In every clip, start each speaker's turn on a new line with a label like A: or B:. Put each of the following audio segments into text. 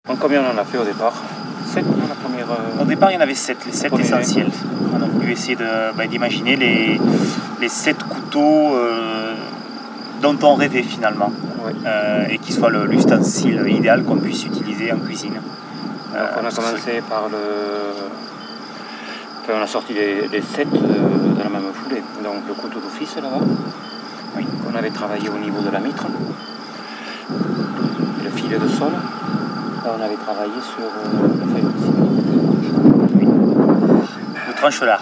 A: Donc combien on en a fait au départ? 7 pour la première...
B: Au départ, il y en avait 7, les 7 essentiels. On a voulu essayer d'imaginer les 7 couteaux dont on rêvait finalement.
A: Oui.
B: Et qui soit l'ustensile idéal qu'on puisse utiliser en cuisine.
A: Donc on a commencé par le... Enfin, on a sorti les 7 dans la même foulée. Donc le couteau d'office là-bas, oui, qu'on avait travaillé au niveau de la mitre. Et le filet de sol. Là, on avait travaillé sur
B: oui, le tranchelard.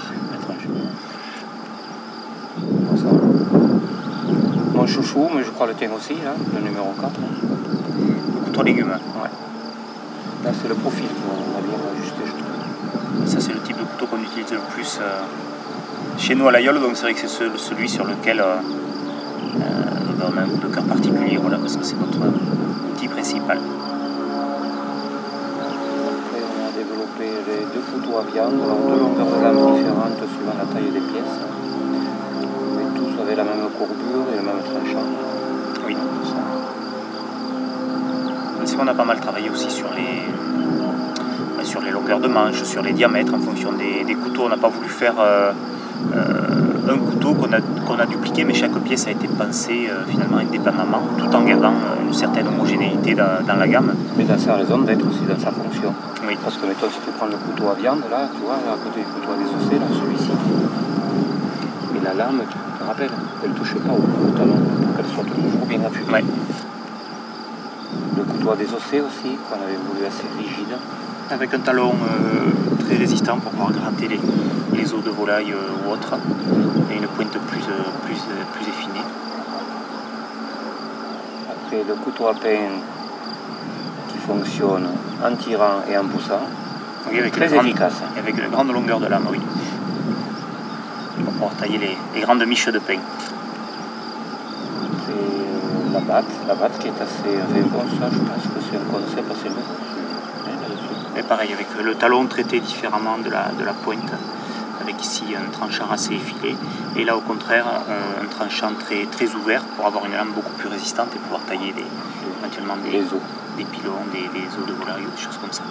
A: Mon chouchou, mais je crois le tien aussi, là, le numéro 4.
B: Le couteau légumes.
A: Ouais. Là, c'est le profil qu'on va bien ajuster, je trouve.
B: Ça, c'est le type de couteau qu'on utilise le plus chez nous à l'Aïole, donc c'est vrai que c'est celui sur lequel on a un coup de cœur particulier, voilà, parce que c'est notre outil principal.
A: Après, on a développé les 2 couteaux à viande, alors 2 longueurs de lame différentes suivant la taille des pièces. Mais tous avaient la même courbure et le même tranchant.
B: Oui, ça. C'est qu'on a pas mal travaillé aussi sur les longueurs de manche, sur les diamètres en fonction des couteaux. On n'a pas voulu faire un couteau qu'on a dupliqué, mais chaque pièce a été pensée finalement indépendamment, tout en gardant une certaine homogénéité dans la gamme.
A: Mais dans sa raison d'être aussi, dans sa fonction.
B: Oui.
A: Parce que mettons, si tu prends le couteau à viande, là, tu vois, là, à côté du couteau à désossé, là, celui-ci. Mais la lame, tu te rappelles, elle ne touche pas au talon pour qu'elle soit toujours bien appuyée.
B: Ouais.
A: Le couteau à désossé aussi, qu'on avait voulu assez rigide.
B: Avec un talon très résistant pour pouvoir gratter les os de volaille ou autres, et une pointe plus effinée.
A: Après le couteau à pain qui fonctionne en tirant et en poussant,
B: oui, avec
A: très efficace.
B: Avec une grande longueur de lame, oui. Pour pouvoir tailler les grandes miches de pain.
A: Et la batte qui est assez... Enfin, bon, ça, je pense que c'est un concept assez nouveau.
B: Et pareil, avec le talon traité différemment de la pointe, avec ici un tranchant assez effilé, et là au contraire un tranchant très ouvert pour avoir une lame beaucoup plus résistante et pouvoir tailler éventuellement des pilons, des os de volaille ou des choses comme ça.